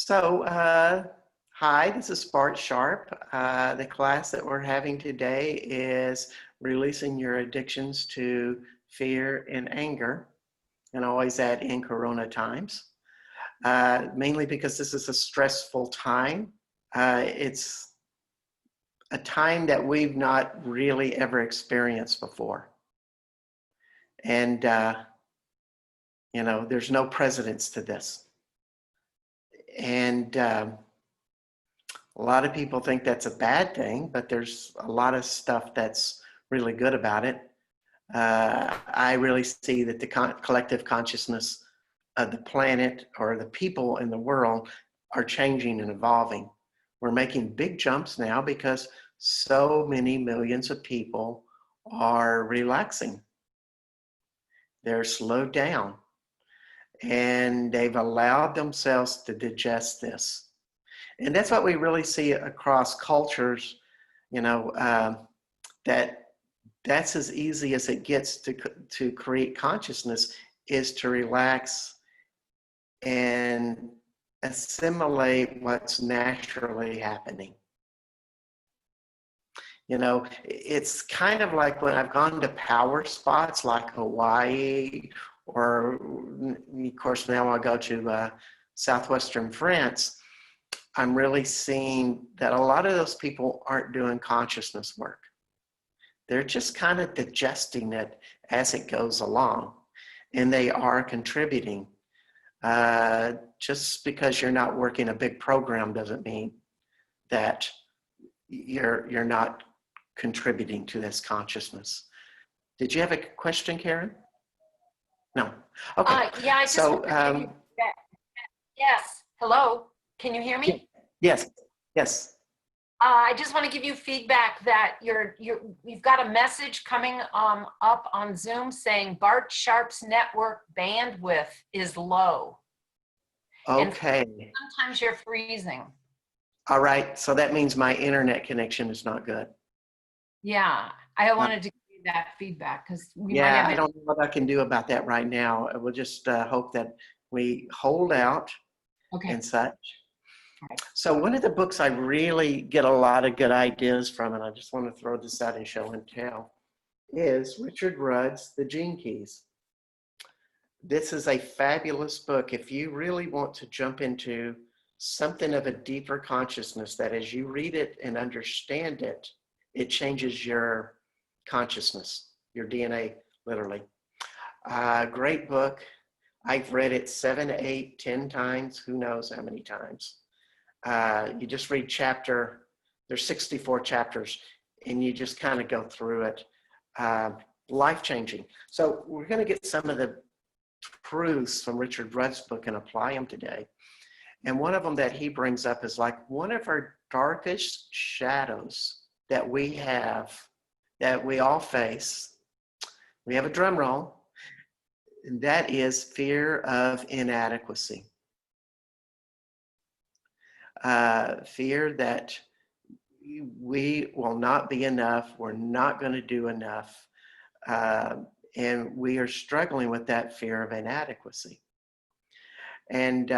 Hi, this is Bart Sharp. The class that we're having today is releasing your addictions to fear and anger, and always add in Corona times, mainly because this is a stressful time. It's a time that we've not really ever experienced before. And, there's no precedence to this. And a lot of people think that's a bad thing, but there's a lot of stuff that's really good about it. I really see that the collective consciousness of the planet or the people in the world are changing and evolving. We're making big jumps now because so many millions of people are relaxing. They're slowed down and they've allowed themselves to digest this. And that's what we really see across cultures, that's as easy as it gets to create consciousness, is to relax and assimilate what's naturally happening. It's kind of like when I've gone to power spots like Hawaii, or of course now I go to southwestern France. I'm really seeing that a lot of those people aren't doing consciousness work. They're just kind of digesting it as it goes along, and they are contributing. Just because you're not working a big program doesn't mean that you're not contributing to this consciousness. Did you have a question, Karen? No. Okay. Yeah, I just yes. Hello. Can you hear me? Yes. Yes. I just want to give you feedback that you've got a message coming up on Zoom saying Bart Sharp's network bandwidth is low. Okay. And sometimes you're freezing. All right. So that means my internet connection is not good. Yeah, I wanted to give you that feedback because I don't know what I can do about that right now. We'll just hope that we hold out and such. Right. So one of the books I really get a lot of good ideas from, and I just want to throw this out in show and tell, is Richard Rudd's The Gene Keys. This is a fabulous book. If you really want to jump into something of a deeper consciousness, that as you read it and understand it, it changes your consciousness, your DNA, literally. Great book. I've read it 7, 8, 10 times, who knows how many times. You just read there's 64 chapters, and you just kind of go through it. Life-changing. So we're going to get some of the truths from Richard Rudd's book and apply them today. And one of them that he brings up is like one of our darkest shadows that we have, that we all face. We have a drum roll, and that is fear of inadequacy. Fear that we will not be enough, we're not going to do enough, and we are struggling with that fear of inadequacy. And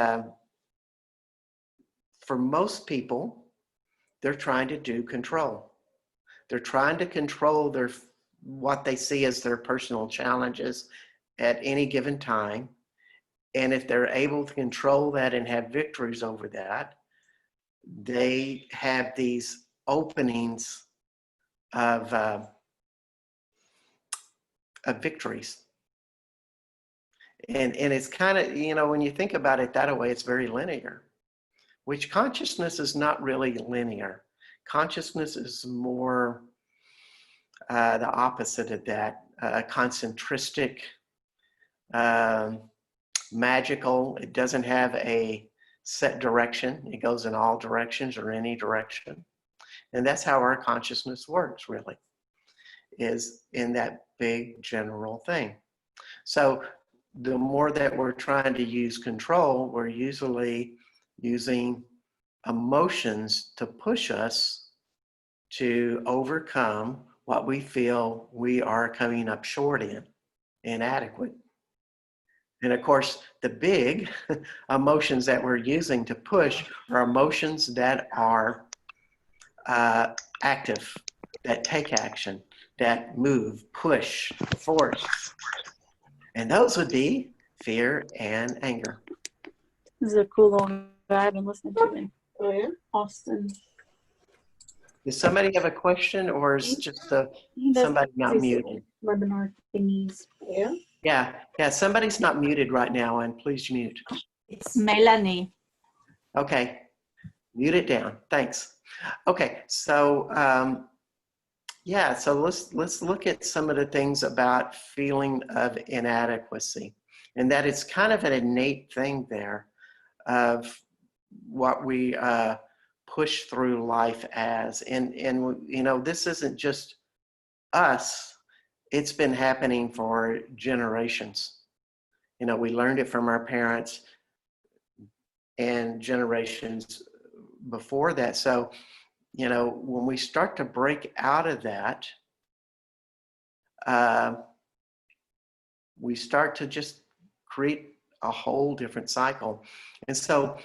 for most people, they're trying to do control. They're trying to control what they see as their personal challenges at any given time. And if they're able to control that and have victories over that, they have these openings of victories. And it's kind of, when you think about it that way, it's very linear, which consciousness is not really linear. Consciousness is more the opposite of that, concentristic, magical. It doesn't have a set direction. It goes in all directions or any direction. And that's how our consciousness works, really, is in that big general thing. So the more that we're trying to use control, we're usually using emotions to push us to overcome what we feel we are coming up short in, inadequate. And of course, the big emotions that we're using to push are emotions that are active, that take action, that move, push, force. And those would be fear and anger. This is a cool little guy I've been listening to in Austin. Does somebody have a question, or is just somebody not muted? Webinar thingies. Yeah, somebody's not muted right now, and please mute. It's Melanie. Okay, mute it down. Thanks. Okay, so so let's look at some of the things about feeling of inadequacy, and that it's kind of an innate thing there of what we push through life as, and you know, this isn't just us. It's been happening for generations. You know, we learned it from our parents and generations before that. So, you know, when we start to break out of that, we start to just create a whole different cycle. And so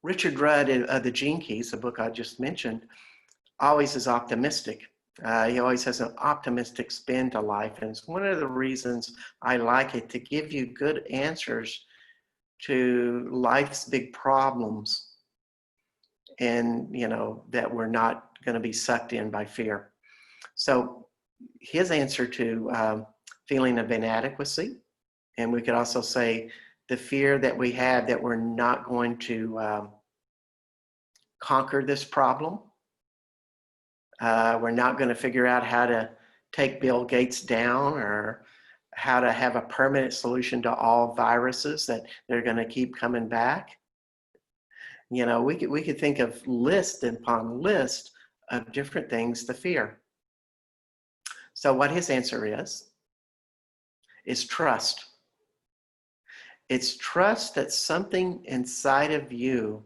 Richard Rudd of the Gene Keys, the book I just mentioned, always is optimistic. He always has an optimistic spin to life. And it's one of the reasons I like it, to give you good answers to life's big problems, and, you know, that we're not going to be sucked in by fear. So his answer to feeling of inadequacy, and we could also say the fear that we have that we're not going to conquer this problem. We're not going to figure out how to take Bill Gates down, or how to have a permanent solution to all viruses that they're going to keep coming back. You know, we could think of list upon list of different things to fear. So what his answer is trust. It's trust that something inside of you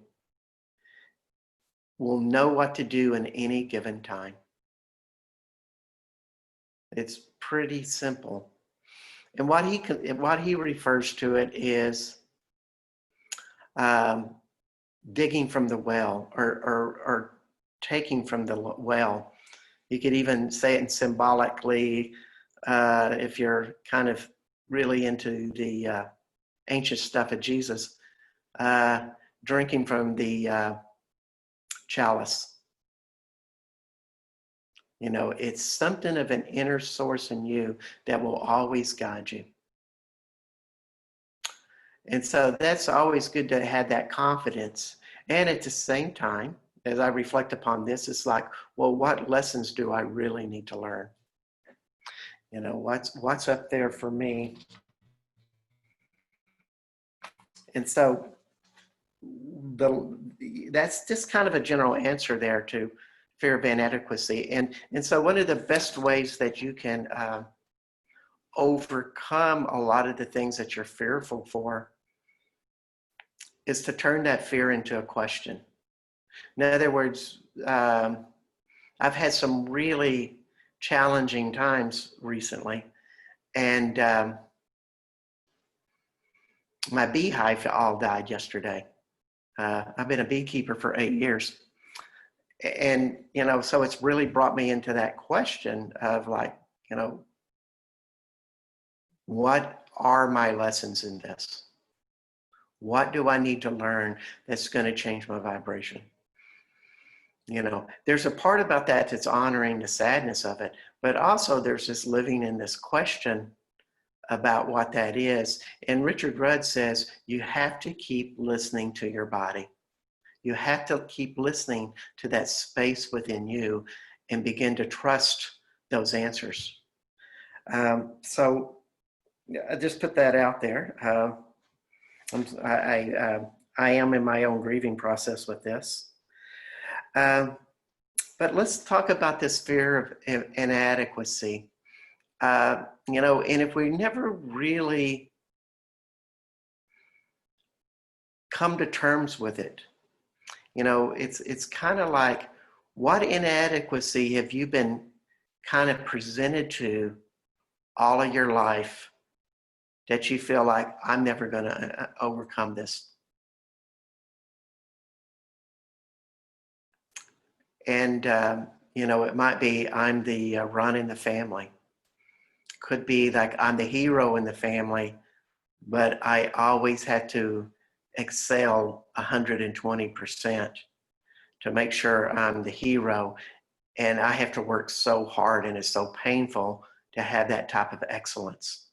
will know what to do in any given time. It's pretty simple. And what he refers to it is digging from the well, or taking from the well. You could even say it symbolically if you're kind of really into the ancient stuff of Jesus, drinking from the chalice. You know, it's something of an inner source in you that will always guide you. And so that's always good to have that confidence. And at the same time, as I reflect upon this, it's like, well, what lessons do I really need to learn? You know, what's up there for me? And so that's just kind of a general answer there to fear of inadequacy. And so one of the best ways that you can overcome a lot of the things that you're fearful for is to turn that fear into a question. In other words, I've had some really challenging times recently, and my beehive all died yesterday. I've been a beekeeper for 8 years. And, you know, so it's really brought me into that question of, like, you know, what are my lessons in this? What do I need to learn that's going to change my vibration? You know, there's a part about that that's honoring the sadness of it, but also there's this living in this question about what that is. And Richard Rudd says you have to keep listening to your body. You have to keep listening to that space within you and begin to trust those answers. So I just put that out there. I am in my own grieving process with this. But let's talk about this fear of inadequacy. You know, and if we never really come to terms with it, you know, it's kind of like, what inadequacy have you been kind of presented to all of your life that you feel like I'm never going to overcome this. And, you know, it might be I'm the run in the family. Could be like I'm the hero in the family, but I always had to excel 120% to make sure I'm the hero. And I have to work so hard, and it's so painful to have that type of excellence.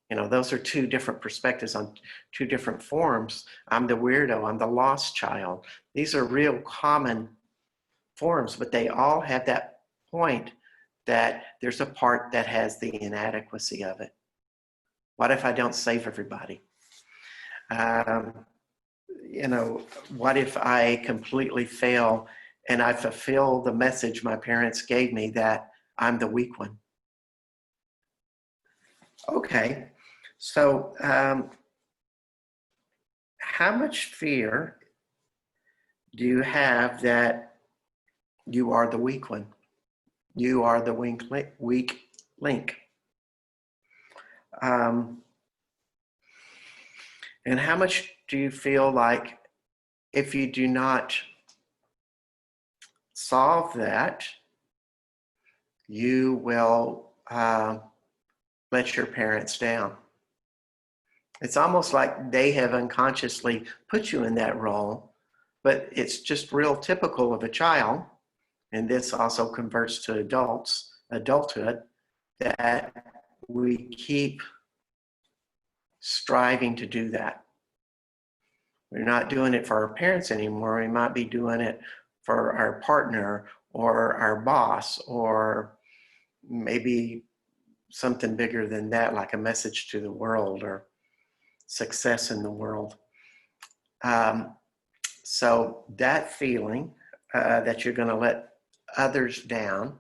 You know, those are two different perspectives on two different forms. I'm the weirdo, I'm the lost child. These are real common forms, but they all have that point that there's a part that has the inadequacy of it. What if I don't save everybody? You know, what if I completely fail and I fulfill the message my parents gave me that I'm the weak one? Okay, so how much fear do you have that you are the weak one? You are the weak link. And how much do you feel like if you do not solve that, you will let your parents down? It's almost like they have unconsciously put you in that role, but it's just real typical of a child, and this also converts to adulthood, that we keep striving to do that. We're not doing it for our parents anymore. We might be doing it for our partner or our boss, or maybe something bigger than that, like a message to the world or success in the world. So that feeling that you're going to let others down.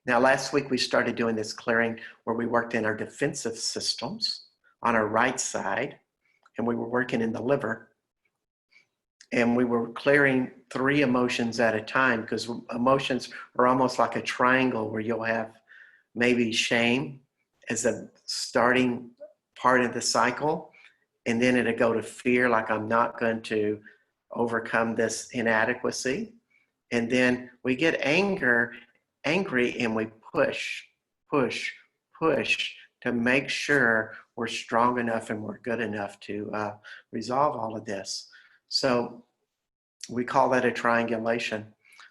Now, last week we started doing this clearing where we worked in our defensive systems on our right side, and we were working in the liver. And we were clearing 3 emotions at a time, because emotions are almost like a triangle where you'll have maybe shame as a starting part of the cycle, and then it'll go to fear, like I'm not going to overcome this inadequacy. And then we get angry, and we push to make sure we're strong enough and we're good enough to resolve all of this. So we call that a triangulation.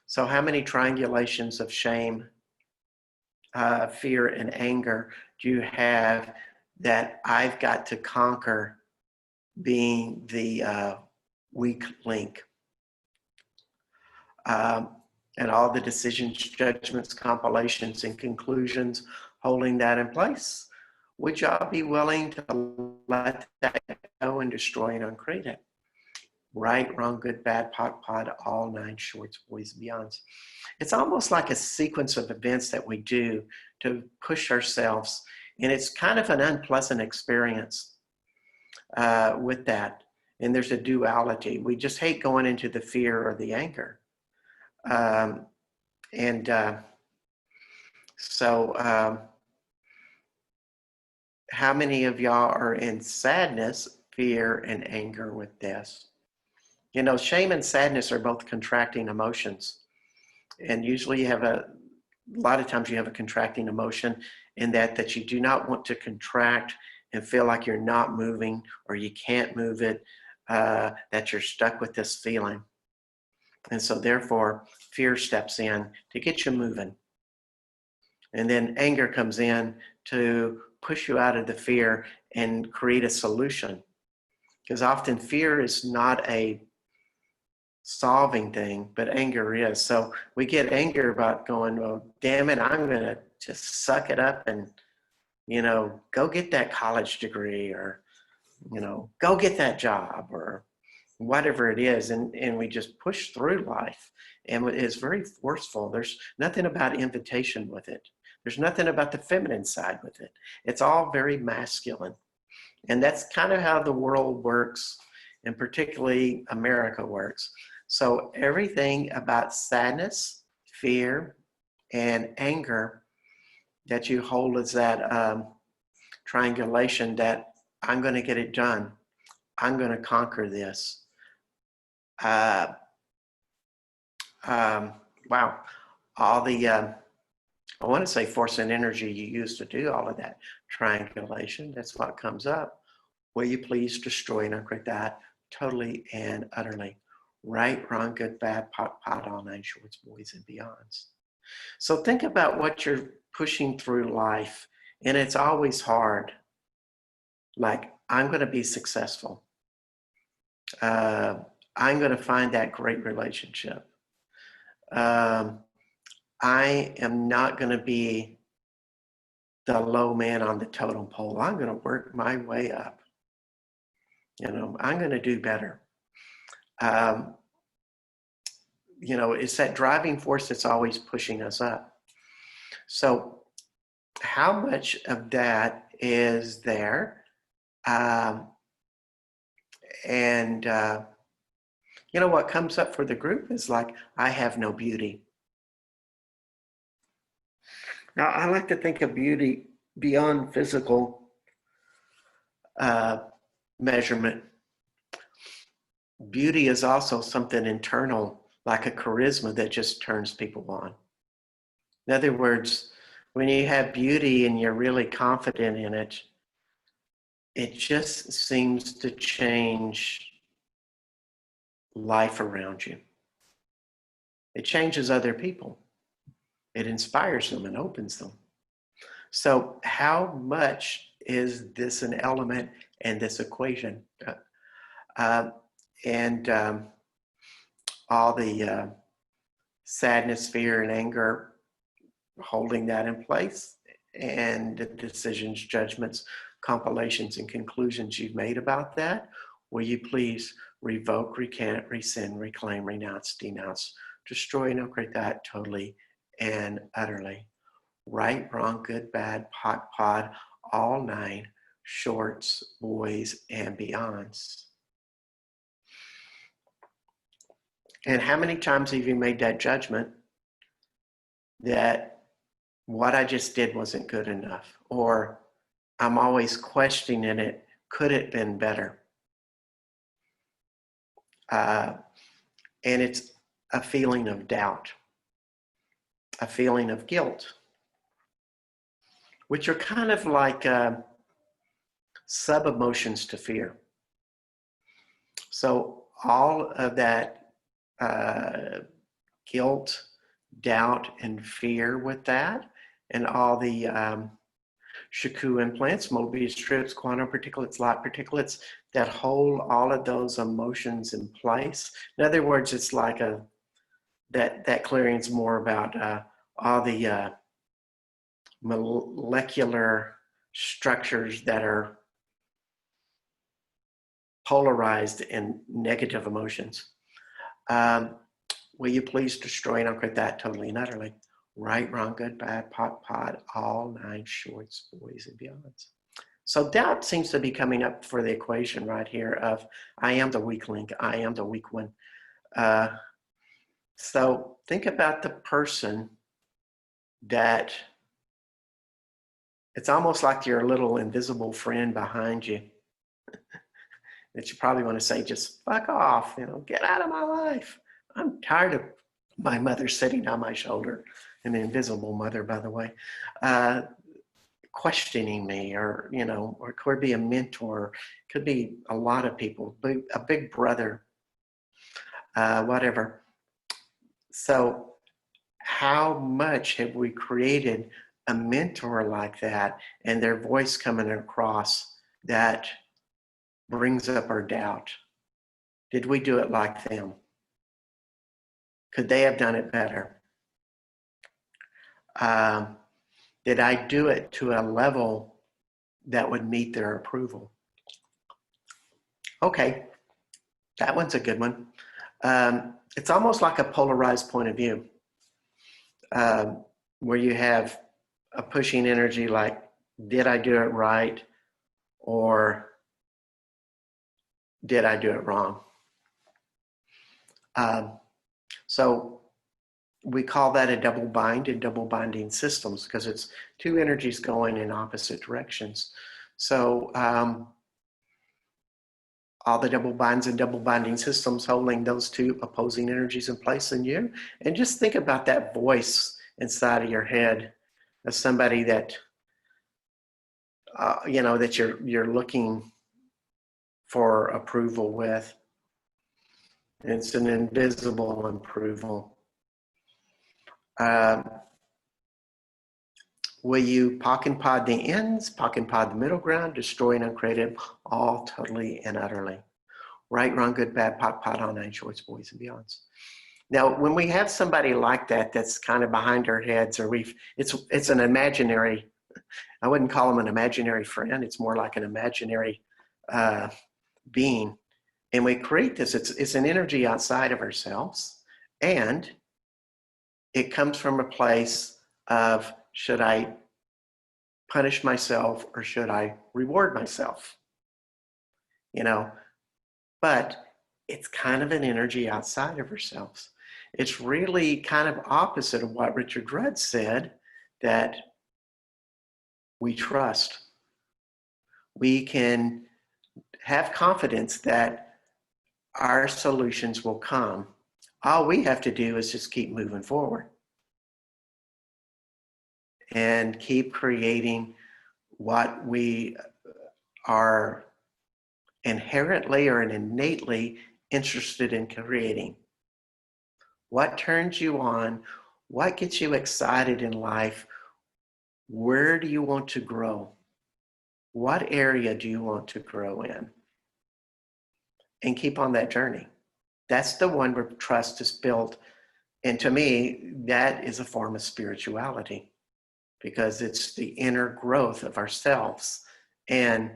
So how many triangulations of shame, fear, and anger do you have that I've got to conquer being the weak link? And all the decisions, judgments, compilations, and conclusions holding that in place. Would y'all be willing to let that go and destroy and uncreate it? Right, wrong, good, bad, pod, all 9 shorts, boys, beyonds. It's almost like a sequence of events that we do to push ourselves. And it's kind of an unpleasant experience with that. And there's a duality. We just hate going into the fear or the anger. So how many of y'all are in sadness, fear, and anger with this? You know, shame and sadness are both contracting emotions. And usually you have a lot of times you have a contracting emotion in that you do not want to contract and feel like you're not moving or you can't move it, that you're stuck with this feeling. And so therefore, fear steps in to get you moving. And then anger comes in to push you out of the fear and create a solution. Because often fear is not a solving thing, but anger is. So we get anger about going, well, damn it, I'm going to just suck it up and, you know, go get that college degree, or, you know, go get that job, or whatever it is. And we just push through life. And it's very forceful. There's nothing about invitation with it. There's nothing about the feminine side with it. It's all very masculine. And that's kind of how the world works, and particularly America works. So everything about sadness, fear, and anger that you hold as that triangulation that I'm going to get it done. I'm going to conquer this. Wow. All the, I want to say force and energy you use to do all of that triangulation, that's what comes up. Will you please destroy and uncreate that totally and utterly? Right, wrong, good, bad, pot, all nine shorts, boys, and beyonds. So think about what you're pushing through life, and it's always hard. Like, I'm going to be successful. I'm going to find that great relationship. I am not going to be the low man on the totem pole. I'm going to work my way up. You know, I'm going to do better. You know, it's that driving force that's always pushing us up. So how much of that is there? You know, what comes up for the group is like, I have no beauty. Now, I like to think of beauty beyond physical measurement. Beauty is also something internal, like a charisma that just turns people on. In other words, when you have beauty and you're really confident in it, it just seems to change life around you. It changes other people. It inspires them and opens them. So how much is this an element in this equation? All the sadness, fear, and anger, holding that in place, and the decisions, judgments, compilations, and conclusions you've made about that, will you please revoke, recant, rescind, reclaim, renounce, denounce, destroy, and uncreate that totally and utterly. Right, wrong, good, bad, pod, all nine, shorts, boys, and beyonds. And how many times have you made that judgment that what I just did wasn't good enough? Or I'm always questioning it. Could it have been better? And it's a feeling of doubt, a feeling of guilt, which are kind of like sub-emotions to fear. So all of that guilt, doubt, and fear with that, and all the Shaku implants, Mobius strips, quantum particulates, light particulates that hold all of those emotions in place. In other words, it's like that clearing is more about all the molecular structures that are polarized in negative emotions. Will you please destroy and uncreate that totally and utterly? Right, wrong, good, bad, pod, all nine shorts, boys, and beyonds. So doubt seems to be coming up for the equation right here of I am the weak link, I am the weak one. So think about the person that it's almost like your little invisible friend behind you that you probably want to say, just fuck off, you know, get out of my life. I'm tired of my mother sitting on my shoulder, an invisible mother, by the way, questioning me, or, you know, or it could be a mentor, could be a lot of people, a big brother, whatever. So how much have we created a mentor like that and their voice coming across that brings up our doubt? Did we do it like them? Could they have done it better? Did I do it to a level that would meet their approval? Okay, that one's a good one. It's almost like a polarized point of view, where you have a pushing energy like, did I do it right? Or did I do it wrong? So we call that a double bind in double binding systems because it's two energies going in opposite directions. So all the double binds and double binding systems holding those two opposing energies in place in you. And just think about that voice inside of your head as somebody that, you know, that you're looking for approval with. It's an invisible approval. Will you pock and pod the ends, pock and pod the middle ground, destroy and uncreate it all totally and utterly? Right, wrong, good, bad, pot, pot, all nine shorts, boys and beyonds. Now, when we have somebody like that, that's kind of behind our heads, or it's an imaginary, I wouldn't call them an imaginary friend. It's more like an imaginary being. And we create this, it's an energy outside of ourselves. And it comes from a place of, should I punish myself or should I reward myself? You know, but it's kind of an energy outside of ourselves. It's really kind of opposite of what Richard Rudd said, that we trust. We can have confidence that our solutions will come. All we have to do is just keep moving forward and keep creating what we are inherently or innately interested in creating. What turns you on? What gets you excited in life? Where do you want to grow? What area do you want to grow in? And keep on that journey. That's the one where trust is built. And to me, that is a form of spirituality, because it's the inner growth of ourselves and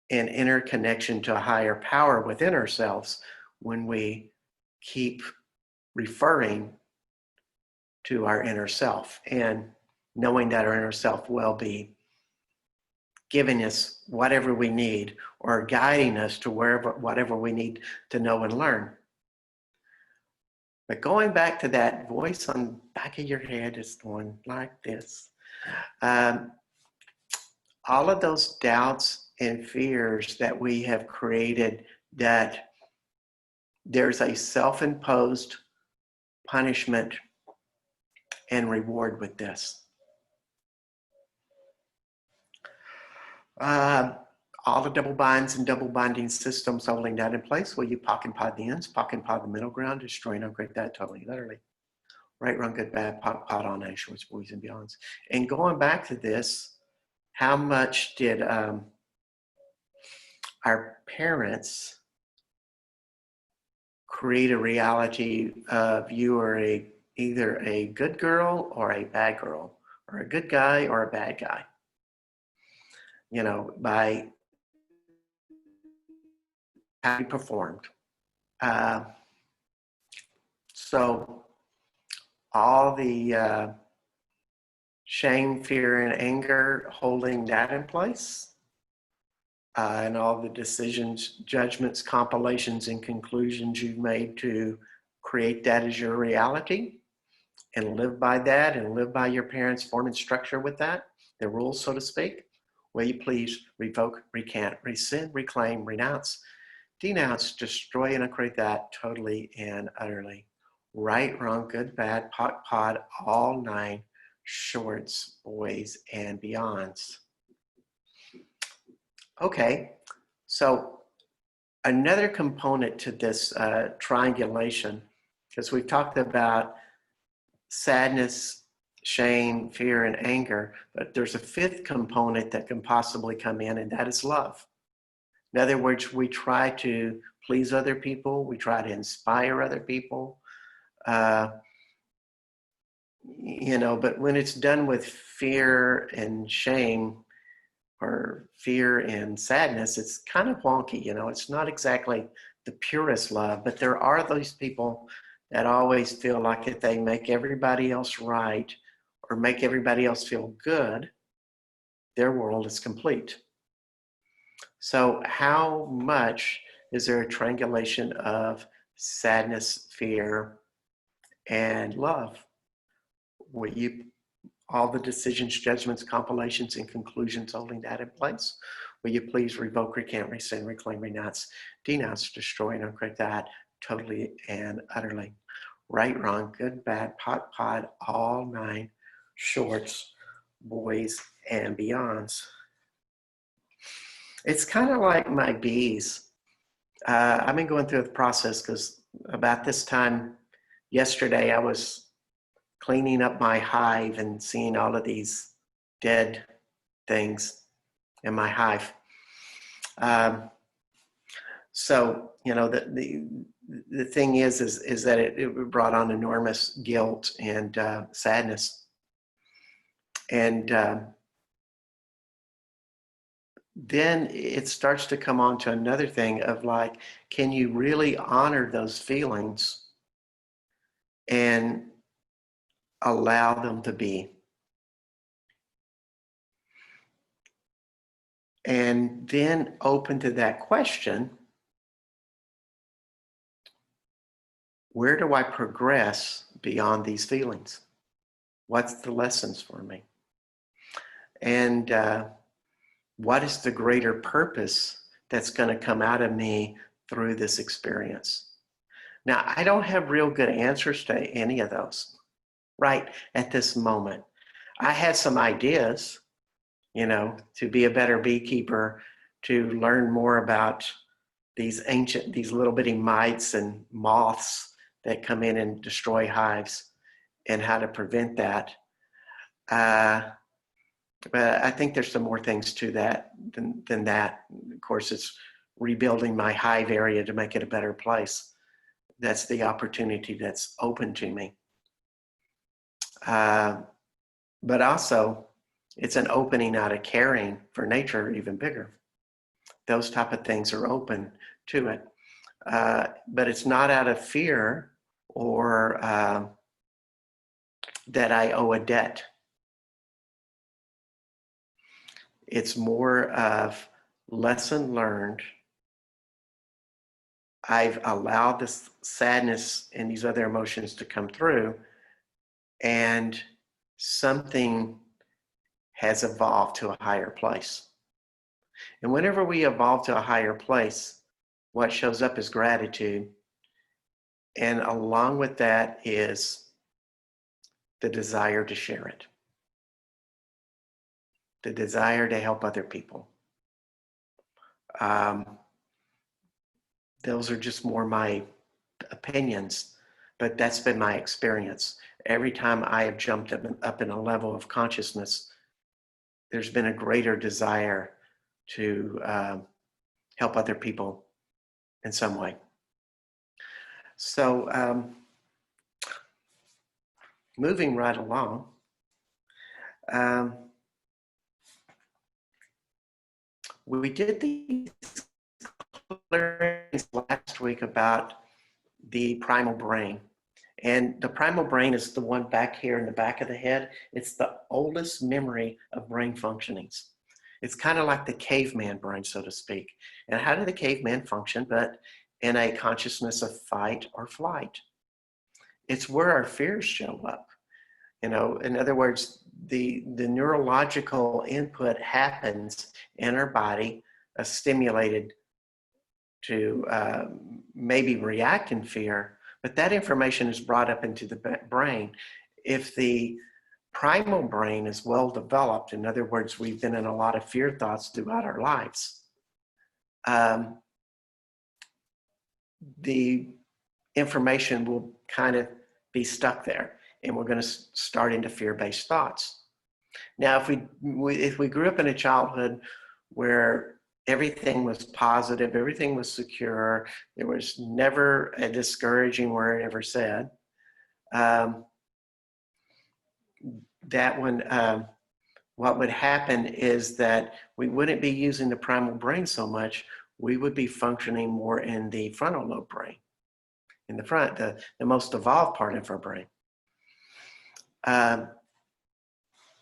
an inner connection to a higher power within ourselves when we keep referring to our inner self and knowing that our inner self will be giving us whatever we need or guiding us to whatever we need to know and learn. But going back to that voice on the back of your head is going like this. All of those doubts and fears that we have created, that there's a self-imposed punishment and reward with this. All the double binds and double binding systems holding that in place, will you pock and pod the ends, pock and pod the middle ground, destroy and upgrade that totally, literally. Right, wrong, good, bad, pot, pot, all nine shorts, boys and beyonds. And going back to this, how much did our parents create a reality of you are either a good girl or a bad girl, or a good guy or a bad guy? You know, by how you performed. So all the shame, fear, and anger, holding that in place, and all the decisions, judgments, compilations, and conclusions you've made to create that as your reality and live by that and live by your parents' form and structure with that, the rules, so to speak. Will you please revoke, recant, rescind, reclaim, renounce, denounce, destroy, and uncreate that totally and utterly. Right, wrong, good, bad, pot, pod, all nine shorts, boys, and beyonds. Okay, so another component to this triangulation, because we've talked about sadness, shame, fear, and anger, but there's a fifth component that can possibly come in, and that is love. In other words, we try to please other people, we try to inspire other people, you know, but when it's done with fear and shame, or fear and sadness, it's kind of wonky, you know, it's not exactly the purest love, but there are those people that always feel like if they make everybody else right or make everybody else feel good, their world is complete. So how much is there a triangulation of sadness, fear, and love? Will you all the decisions, judgments, compilations, and conclusions holding that in place. Will you please revoke, recant, rescind, reclaim, renounce, denounce, destroy, and uncorrect that totally and utterly. Right, wrong, good, bad, pot, pod, all 9 shorts, boys, and beyonds. It's kind of like my bees. I've been going through the process because about this time yesterday, I was cleaning up my hive and seeing all of these dead things in my hive. So, you know, the thing is that it brought on enormous guilt and sadness. And then it starts to come on to another thing of like, can you really honor those feelings and allow them to be? And then open to that question, where do I progress beyond these feelings? What's the lessons for me? And what is the greater purpose that's going to come out of me through this experience? Now, I don't have real good answers to any of those right at this moment. I had some ideas, you know, to be a better beekeeper, to learn more about these little bitty mites and moths that come in and destroy hives and how to prevent that. But I think there's some more things to that than that. Of course, it's rebuilding my hive area to make it a better place. That's the opportunity that's open to me. But also, it's an opening out of caring for nature even bigger. Those type of things are open to it. But it's not out of fear or that I owe a debt. It's more of lesson learned. I've allowed this sadness and these other emotions to come through, and something has evolved to a higher place. And whenever we evolve to a higher place, what shows up is gratitude. And along with that is the desire to share it, the desire to help other people. Those are just more my opinions, but that's been my experience. Every time I have jumped up in a level of consciousness, there's been a greater desire to help other people in some way. So moving right along, we did these clearings last week about the primal brain. And the primal brain is the one back here in the back of the head. It's the oldest memory of brain functionings. It's kind of like the caveman brain, so to speak. And how did the caveman function but in a consciousness of fight or flight? It's where our fears show up. You know, in other words, the neurological input happens in our body, stimulated to maybe react in fear, but that information is brought up into the brain. If the primal brain is well developed, in other words, we've been in a lot of fear thoughts throughout our lives, the information will kind of be stuck there, and we're going to start into fear-based thoughts. Now, if we grew up in a childhood where everything was positive, everything was secure, there was never a discouraging word ever said, what would happen is that we wouldn't be using the primal brain so much. We would be functioning more in the frontal lobe brain, in the front, the most evolved part of our brain.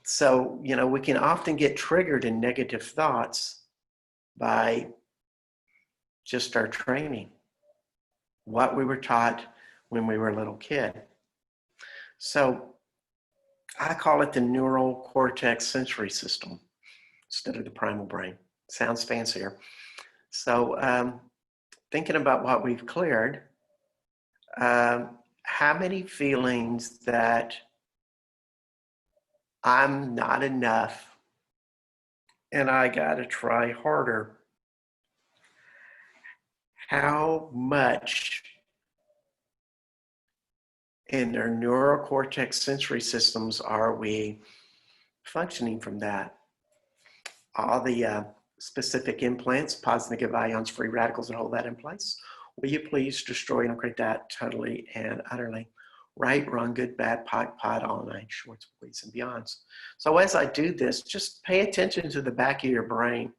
So, you know, we can often get triggered in negative thoughts by just our training, what we were taught when we were a little kid. So I call it the neural cortex sensory system instead of the primal brain. Sounds fancier. So thinking about what we've cleared, how many feelings that I'm not enough and I got to try harder? How much in their neurocortex sensory systems are we functioning from that? All the specific implants, positive ions, free radicals, and hold that in place. Will you please destroy and upgrade that totally and utterly? Right, wrong, good, bad, pot, all nine shorts, boys, and beyonds. So as I do this, just pay attention to the back of your brain.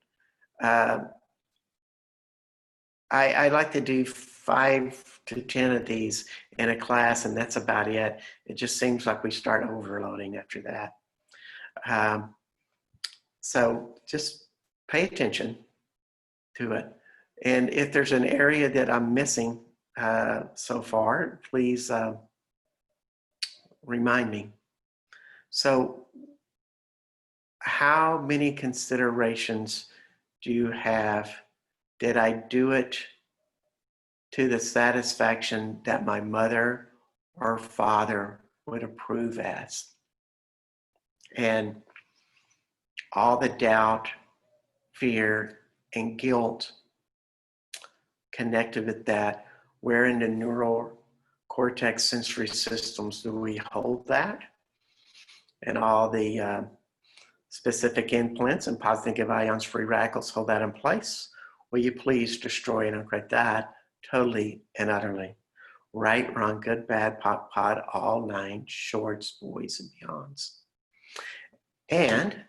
I like to do 5 to 10 of these in a class, and that's about it. It just seems like we start overloading after that. So just pay attention to it. And if there's an area that I'm missing so far, please remind me. So how many considerations do you have? Did I do it to the satisfaction that my mother or father would approve as? And all the doubt, fear, and guilt connected with that, where in the neural cortex sensory systems do we hold that? And all the specific implants and positive ions, free radicals, hold that in place. Will you please destroy and upgrade that totally and utterly? Right, wrong, good, bad, pot, all nine shorts, boys, and beyonds. And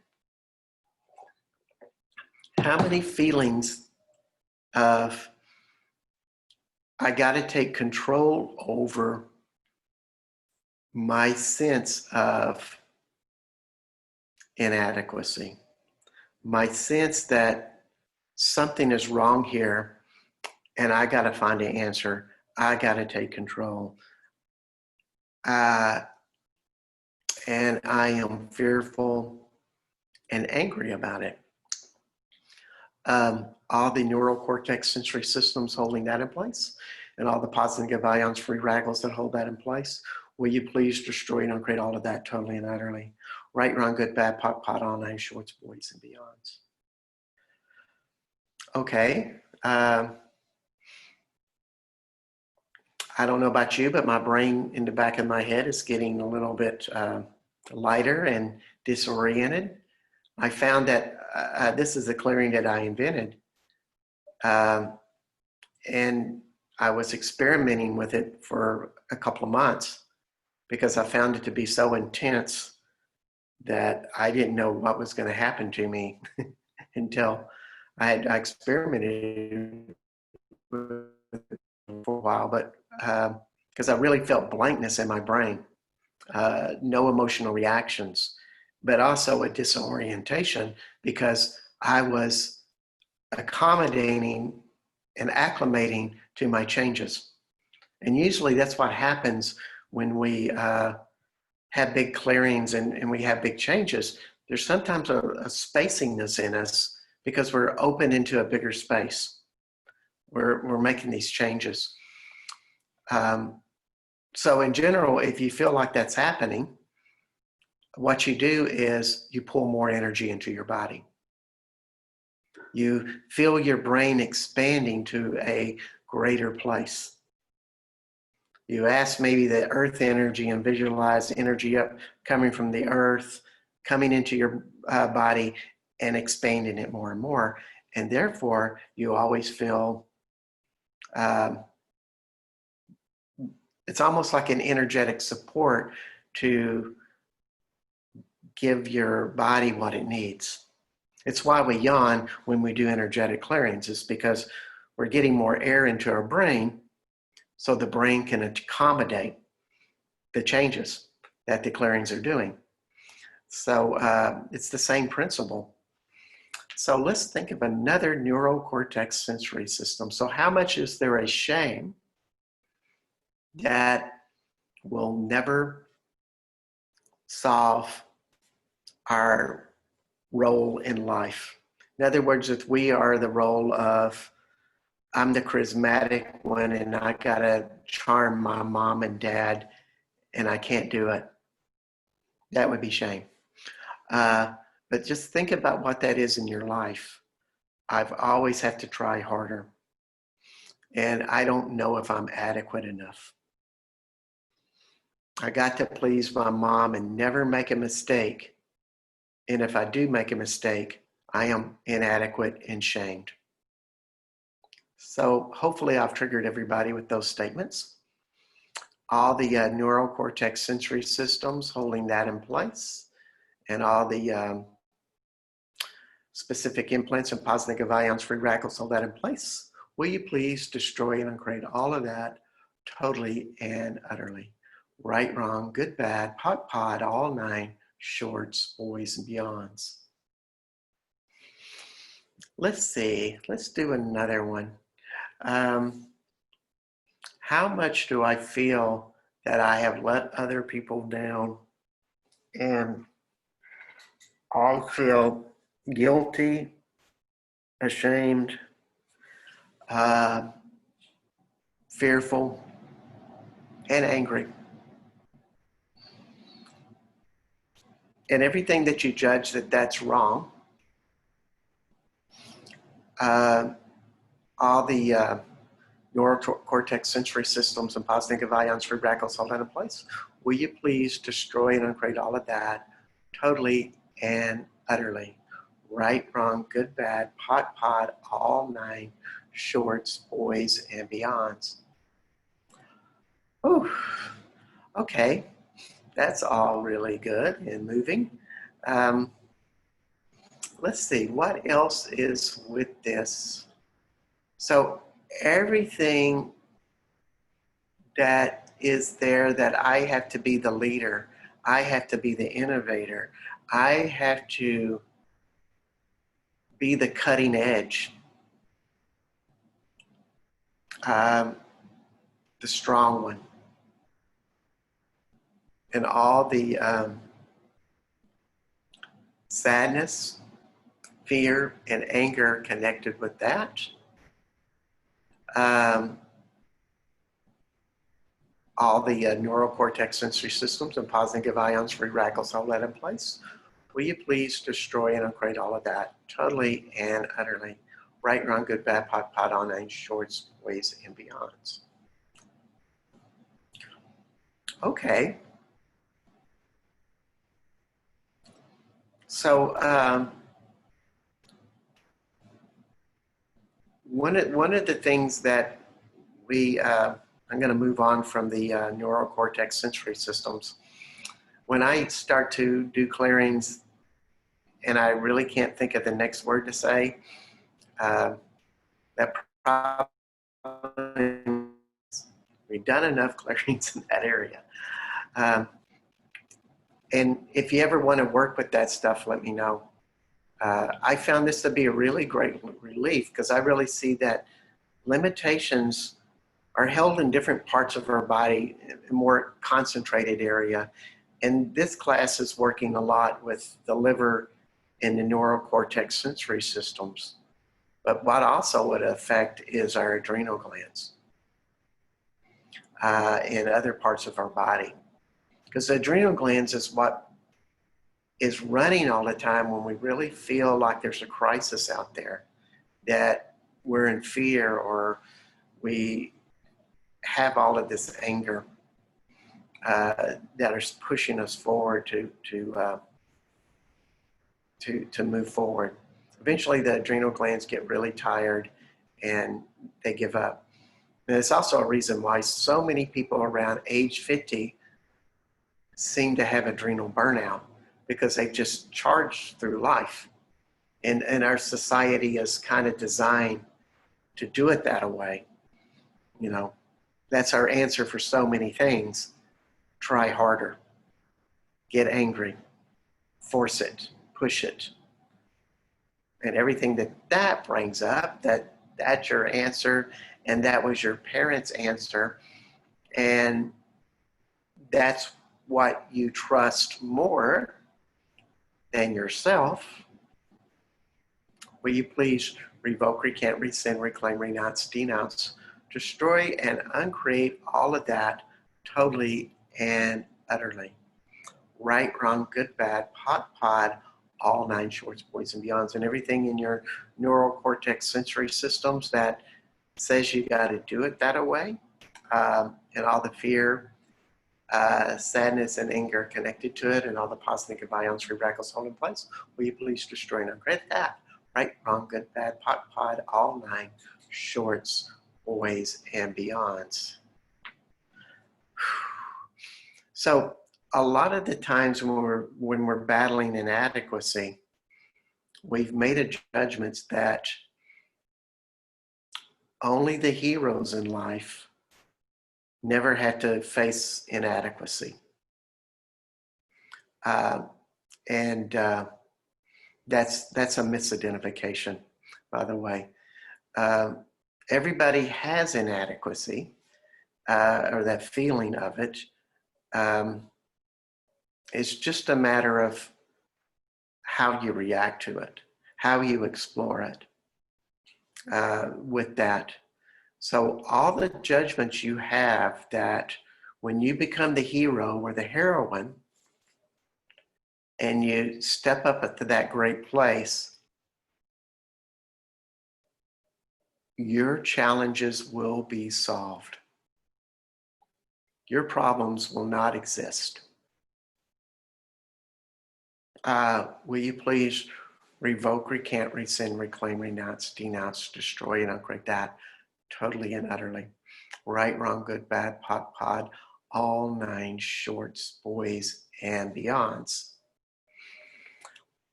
how many feelings of I got to take control over my sense of inadequacy, my sense that something is wrong here and I got to find an answer. I got to take control. And I am fearful and angry about it. All the neural cortex sensory systems holding that in place, and all the positive ions, free radicals that hold that in place. Will you please destroy and uncreate all of that totally and utterly? Right, wrong, good, bad, pot, all nine shorts, boys, and beyonds. Okay. I don't know about you, but my brain in the back of my head is getting a little bit lighter and disoriented. I found that this is a clearing that I invented. And I was experimenting with it for a couple of months because I found it to be so intense that I didn't know what was going to happen to me until I experimented with it for a while, but because I really felt blankness in my brain, no emotional reactions, but also a disorientation because I was accommodating and acclimating to my changes. And usually that's what happens when we have big clearings and we have big changes. There's sometimes a spacingness in us because we're open into a bigger space. We're making these changes. So in general, if you feel like that's happening, what you do is you pull more energy into your body. You feel your brain expanding to a greater place. You ask maybe the earth energy and visualize the energy up coming from the earth, coming into your body and expanding it more and more. And therefore, you always feel, it's almost like an energetic support to give your body what it needs. It's why we yawn when we do energetic clearings, is because we're getting more air into our brain so the brain can accommodate the changes that the clearings are doing. So it's the same principle. So let's think of another neurocortex sensory system. So how much is there a shame that will never solve our role in life. In other words, if we are the role of, I'm the charismatic one and I gotta charm my mom and dad and I can't do it, that would be shame. But just think about what that is in your life. I've always had to try harder. And I don't know if I'm adequate enough. I got to please my mom and never make a mistake. And if I do make a mistake, I am inadequate and shamed. So hopefully I've triggered everybody with those statements. All the neural cortex sensory systems holding that in place, and all the specific implants and positive negative ions, free radicals, hold that in place. Will you please destroy and uncreate all of that totally and utterly? Right, wrong, good, bad, pod, all nine, shorts, boys, and beyonds. Let's see, let's do another one. How much do I feel that I have let other people down? And I feel guilty, ashamed, fearful, and angry. And everything that you judge that's wrong, all the neural cortex sensory systems and positive negative ions, free radicals, hold that in place. Will you please destroy and uncreate all of that totally and utterly? Right, wrong, good, bad, pod, all nine, shorts, boys, and beyonds. Ooh, okay, that's all really good and moving. Let's see, what else is with this? So everything that is there, that I have to be the leader, I have to be the innovator, I have to be the cutting edge, the strong one, and all the sadness, fear, and anger connected with that. All the neural cortex sensory systems and positive negative ions, free radicals, all that in place. Will you please destroy and uncreate all of that totally and utterly? Right, wrong, good, bad, pod, all nine, shorts, boys, and beyonds. Okay. So one of the things that we, I'm going to move on from the neural cortex sensory systems. When I start to do clearings and I really can't think of the next word to say, that probably, we've done enough clearings in that area. And if you ever want to work with that stuff, let me know. I found this to be a really great relief because I really see that limitations are held in different parts of our body, in a more concentrated area. And this class is working a lot with the liver and the neural cortex sensory systems. But what also would affect is our adrenal glands and other parts of our body. Because the adrenal glands is what is running all the time when we really feel like there's a crisis out there, that we're in fear or we have all of this anger that is pushing us forward to move forward. Eventually, the adrenal glands get really tired and they give up. And it's also a reason why so many people around age 50 seem to have adrenal burnout, because they've just charged through life. And our society is kind of designed to do it that way. You know, that's our answer for so many things. Try harder, get angry, force it, push it. And everything that brings up, that's your answer, and that was your parents' answer. And that's what you trust more than yourself, will you please revoke, recant, rescind, reclaim, renounce, denounce, destroy, and uncreate all of that totally and utterly. Right, wrong, good, bad, pod, all 9 shorts, boys, and beyonds, and everything in your neural cortex sensory systems that says you got to do it that way, and all the fear, sadness, and anger connected to it, and all the positive negative ions, free radicals hold in place. Will you please destroy and uncreate that? Right, wrong, good, bad, pod, all 9 shorts, boys, and beyonds. So a lot of the times when we're battling inadequacy, we've made judgments that only the heroes in life never had to face inadequacy. That's a misidentification, by the way. Everybody has inadequacy, or that feeling of it. It's just a matter of how you react to it, how you explore it with that. So all the judgments you have, that when you become the hero or the heroine and you step up to that great place, your challenges will be solved. Your problems will not exist. Will you please revoke, recant, rescind, reclaim, renounce, denounce, destroy, and uncreate that totally and utterly. Right, wrong, good, bad, pod, all 9 shorts, boys, and beyonds.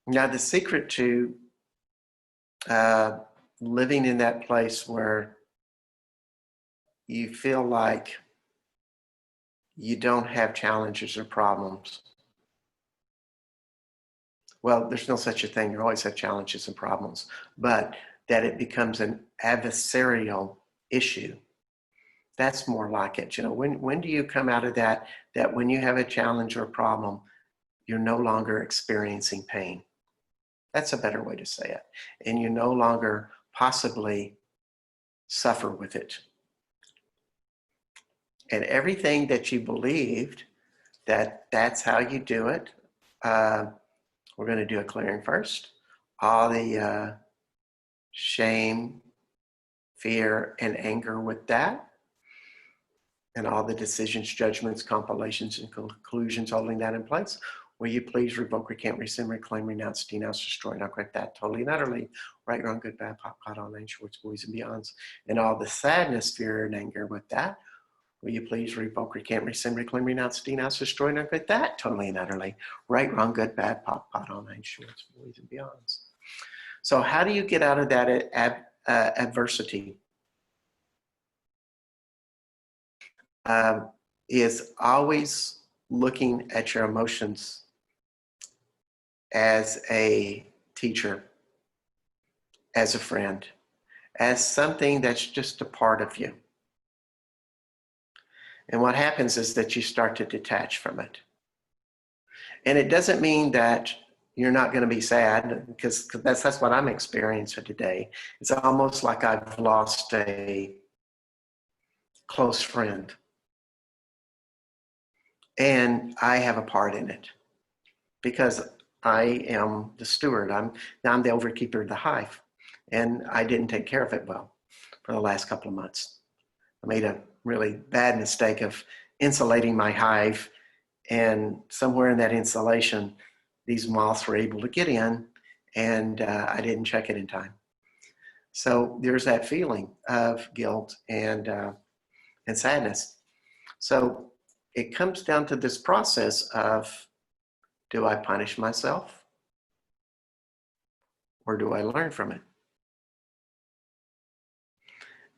Now, the secret to living in that place where you feel like you don't have challenges or problems. Well, there's no such a thing. You always have challenges and problems, but that it becomes an adversarial issue. That's more like it. You know, when do you come out of that when you have a challenge or a problem, you're no longer experiencing pain? That's a better way to say it. And you no longer possibly suffer with it. And everything that you believed that's how you do it, we're going to do a clearing first. All the shame, fear, and anger with that, and all the decisions, judgments, compilations, and conclusions holding that in place. Will you please revoke, recant, rescind, reclaim, renounce, denounce, destroy, and uncreate that totally and utterly. Right, wrong, good, bad, pod, all 9 shorts, boys, and beyonds, and all the sadness, fear, and anger with that. Will you please revoke, recant, rescind, reclaim, renounce, denounce, destroy, and uncreate that totally and utterly. Right, wrong, good, bad, pod, all 9 shorts, boys, and beyonds. So how do you get out of that adversity? Is always looking at your emotions as a teacher, as a friend, as something that's just a part of you. And what happens is that you start to detach from it. And it doesn't mean that you're not going to be sad, because that's what I'm experiencing today. It's almost like I've lost a close friend. And I have a part in it because I am the steward. I'm the overkeeper of the hive, and I didn't take care of it well for the last couple of months. I made a really bad mistake of insulating my hive, and somewhere in that insulation, these moths were able to get in, and I didn't check it in time. So there's that feeling of guilt and sadness. So it comes down to this process of, do I punish myself or do I learn from it?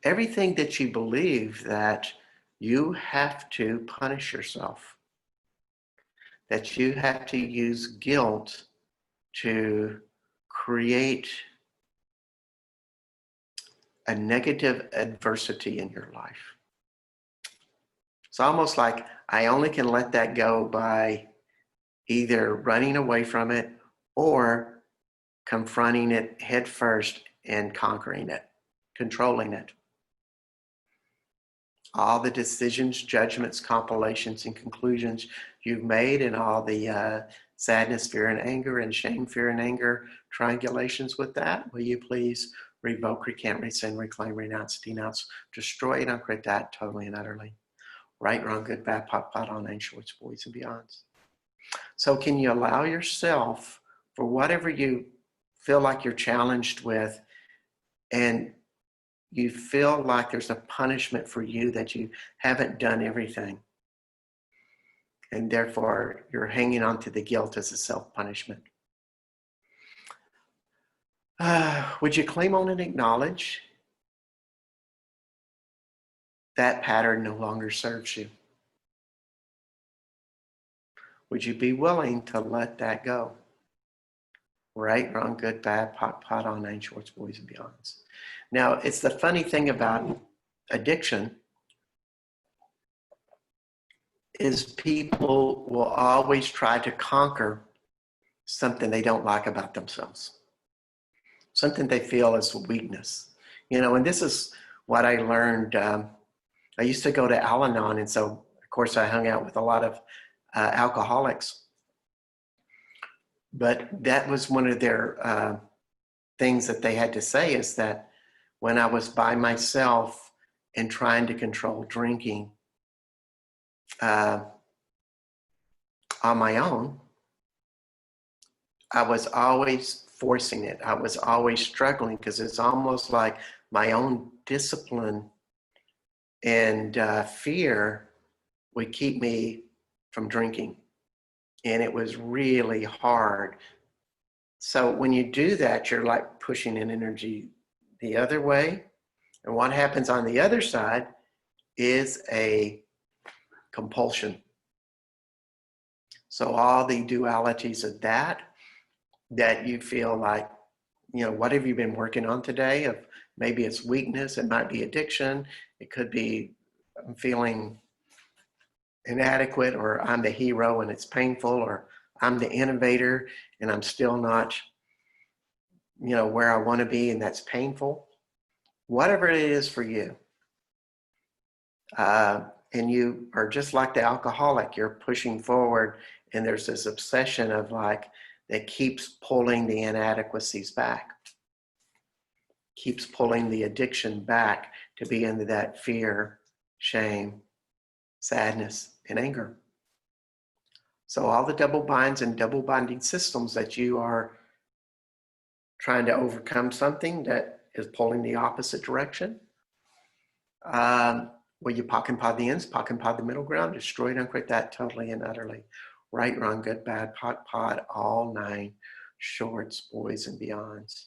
Everything that you believe that you have to punish yourself, that you have to use guilt to create a negative adversity in your life. It's almost like I only can let that go by either running away from it or confronting it head first and conquering it, controlling it. All the decisions, judgments, compilations, and conclusions you've made, and all the sadness, fear, and anger, and shame, fear, and anger triangulations with that, will you please revoke, recant, rescind, reclaim, renounce, denounce, destroy, and uncreate that totally and utterly. Right, wrong, good, bad, pot, on, nine shorts, boys, and beyonds. So can you allow yourself, for whatever you feel like you're challenged with, and you feel like there's a punishment for you that you haven't done everything, and therefore you're hanging on to the guilt as a self-punishment. Would you claim on and acknowledge that pattern no longer serves you? Would you be willing to let that go? Right, wrong, good, bad, pot, on, nine shorts, boys, and beyonds. Now, it's the funny thing about addiction is people will always try to conquer something they don't like about themselves, something they feel is weakness. You know, and this is what I learned. I used to go to Al-Anon, and so, of course, I hung out with a lot of alcoholics. But that was one of their things that they had to say, is that when I was by myself and trying to control drinking on my own, I was always forcing it. I was always struggling, because it's almost like my own discipline and fear would keep me from drinking. And it was really hard. So when you do that, you're like pushing an energy the other way. And what happens on the other side is a compulsion. So all the dualities of that you feel like, you know, what have you been working on today? Of maybe it's weakness, it might be addiction, it could be I'm feeling inadequate, or I'm the hero and it's painful, or I'm the innovator and I'm still not, you know, where I want to be, and that's painful. Whatever it is for you. And you are just like the alcoholic, you're pushing forward, and there's this obsession of like, that keeps pulling the inadequacies back, keeps pulling the addiction back to be into that fear, shame, sadness, and anger. So all the double binds and double binding systems that you are trying to overcome something that is pulling the opposite direction, will you pock and pod the ends, pock and pod the middle ground, destroy and uncreate that totally and utterly. Right, wrong, good, bad, pot, all nine shorts, boys, and beyonds.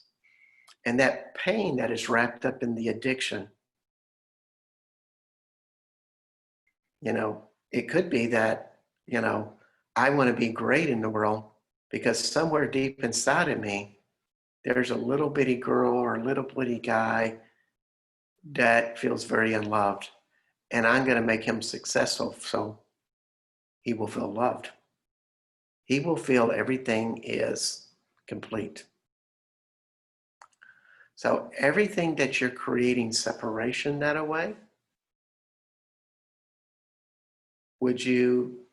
And that pain that is wrapped up in the addiction, you know, it could be that, you know, I want to be great in the world, because somewhere deep inside of me, there's a little bitty girl or a little bitty guy that feels very unloved. And I'm going to make him successful so he will feel loved. He will feel everything is complete. So everything that you're creating separation that way, would you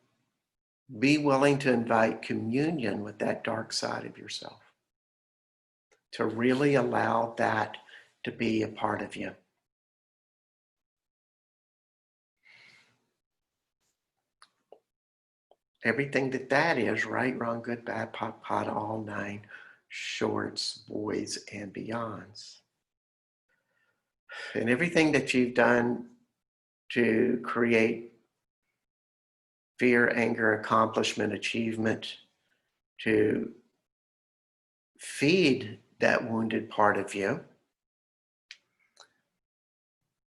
be willing to invite communion with that dark side of yourself? To really allow that to be a part of you. Everything that is, right, wrong, good, bad, pot, all nine shorts, boys, and beyonds. And everything that you've done to create fear, anger, accomplishment, achievement, to feed that wounded part of you,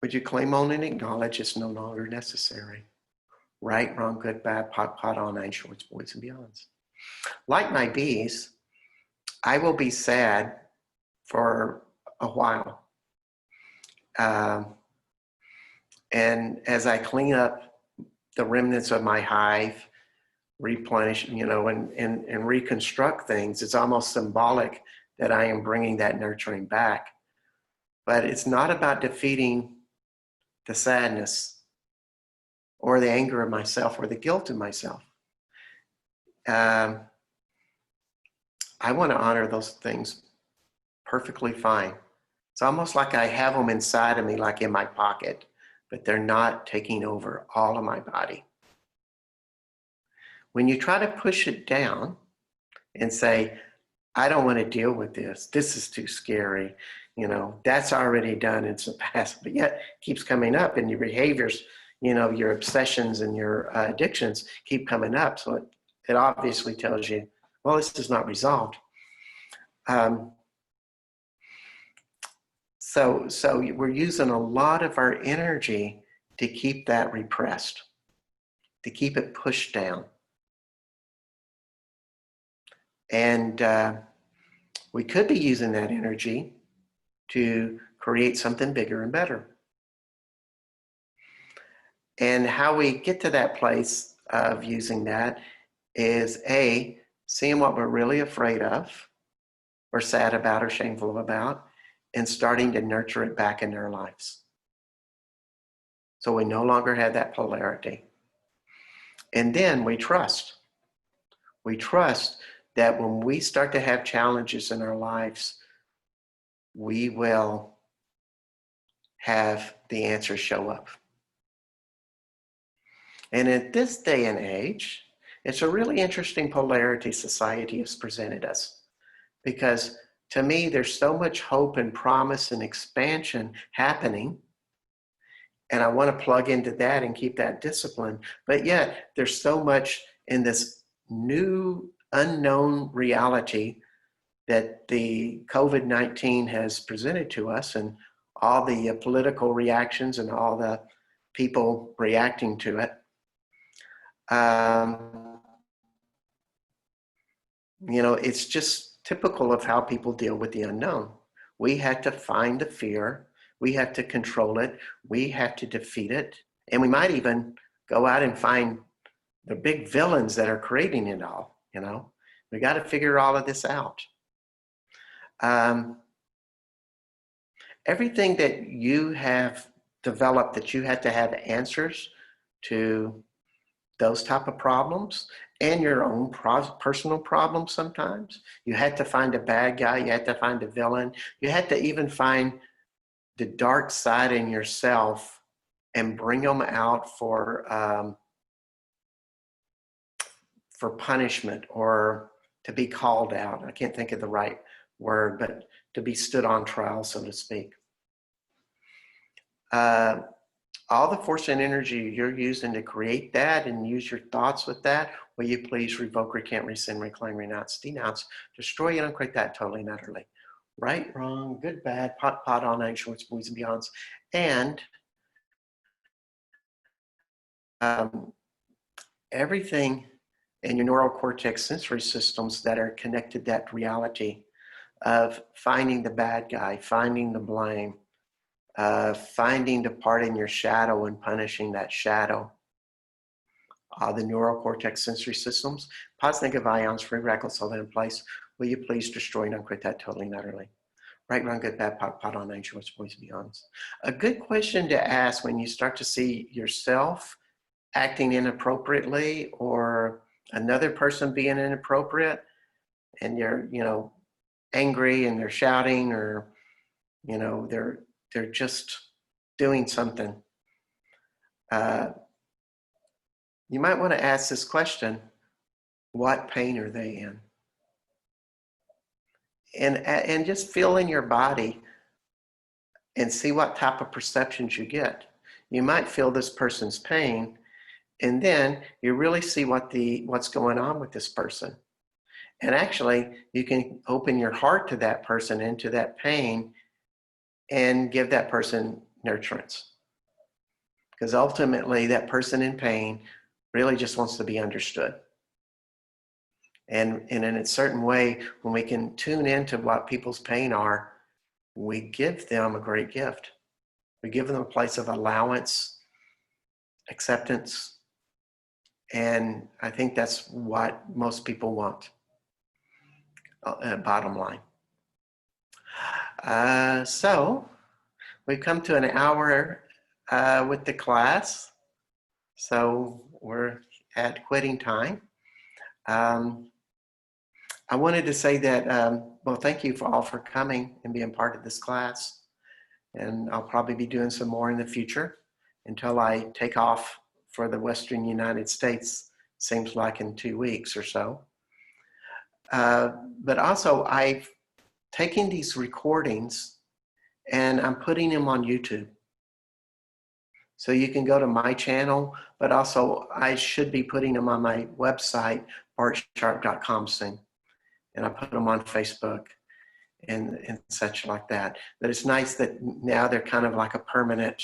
would you claim, own, and acknowledge it's no longer necessary? Right, wrong, good, bad, pot, all nine shorts, boys, and beyonds. Like my bees, I will be sad for a while. And as I clean up the remnants of my hive, replenish, and reconstruct things. It's almost symbolic that I am bringing that nurturing back. But it's not about defeating the sadness or the anger of myself or the guilt of myself. I want to honor those things perfectly fine. It's almost like I have them inside of me, like in my pocket, but they're not taking over all of my body. When you try to push it down and say, I don't want to deal with this, this is too scary, that's already done, it's the past, but yet it keeps coming up, and your behaviors, your obsessions and your addictions keep coming up. So it obviously tells you, well, this is not resolved. So we're using a lot of our energy to keep that repressed, to keep it pushed down. And we could be using that energy to create something bigger and better. And how we get to that place of using that is A, seeing what we're really afraid of, or sad about, or shameful about, and starting to nurture it back in our lives. So we no longer have that polarity. And then we trust. We trust that when we start to have challenges in our lives, we will have the answers show up. And at this day and age, it's a really interesting polarity society has presented us, because to me, there's so much hope and promise and expansion happening. And I want to plug into that and keep that discipline. But yet there's so much in this new unknown reality that the COVID-19 has presented to us, and all the political reactions and all the people reacting to it. It's just typical of how people deal with the unknown. We had to find the fear. We have to control it. We have to defeat it. And we might even go out and find the big villains that are creating it all. We got to figure all of this out. Everything that you have developed, that you had to have answers to those type of problems, and your own personal problems sometimes. You had to find a bad guy. You had to find a villain. You had to even find the dark side in yourself and bring them out for punishment, or to be called out. I can't think of the right word, but to be stood on trial, so to speak. All the force and energy you're using to create that and use your thoughts with that, will you please revoke, recant, rescind, reclaim, renounce, denounce, destroy, and uncreate that totally and utterly. Right, wrong, good, bad, pot, all night, shorts, boys, and beyonds. And everything in your neural cortex sensory systems that are connected to that reality of finding the bad guy, finding the blame, finding the part in your shadow and punishing that shadow. The neural cortex sensory systems, positive negative ions, free radicals, all that in place. Will you please destroy and uncreate that totally and utterly? Right, wrong, good, bad, pot, on nine, shorts, boys, and beyonds. A good question to ask when you start to see yourself acting inappropriately, or another person being inappropriate, and you're, angry, and they're shouting, or, they're just doing something. You might want to ask this question: what pain are they in? And just feel in your body and see what type of perceptions you get. You might feel this person's pain, and then you really see what's going on with this person. And actually, you can open your heart to that person, into that pain, and give that person nurturance. Because ultimately, that person in pain really just wants to be understood. And in a certain way, when we can tune into what people's pain are, we give them a great gift. We give them a place of allowance, acceptance, And I think that's what most people want, bottom line. So we've come to an hour with the class. So we're at quitting time. I wanted to say that, well, thank you all for coming and being part of this class. And I'll probably be doing some more in the future until I take off for the Western United States, seems like in 2 weeks or so. But also I've taken these recordings and I'm putting them on YouTube. So you can go to my channel, but also I should be putting them on my website, bartsharp.com soon. And I put them on Facebook and such like that. But it's nice that now they're kind of like a permanent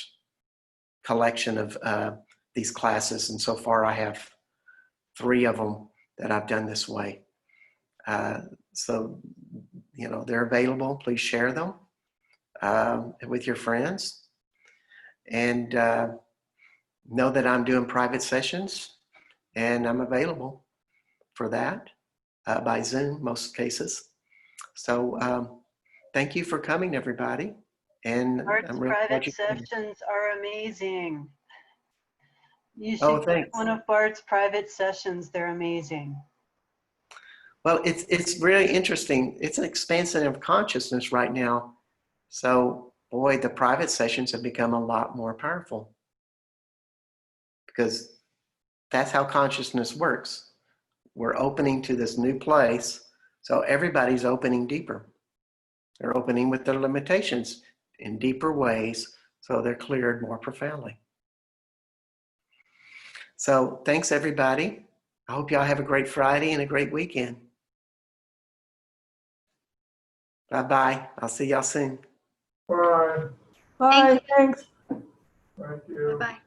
collection of these classes. And so far I have 3 of them that I've done this way. So, you know, they're available. Please share them with your friends. And know that I'm doing private sessions and I'm available for that by Zoom, most cases. So thank you for coming, everybody. And Bart's I'm really private sessions are amazing. You should Oh, get thanks. one of Bart's private sessions. They're amazing. Well, it's really interesting. It's an expansion of consciousness right now. So, boy, the private sessions have become a lot more powerful because that's how consciousness works. We're opening to this new place. So everybody's opening deeper. They're opening with their limitations in deeper ways. So they're cleared more profoundly. So thanks, everybody. I hope y'all have a great Friday and a great weekend. Bye-bye. I'll see y'all soon. Bye. Bye, thanks. Thank you. Bye-bye.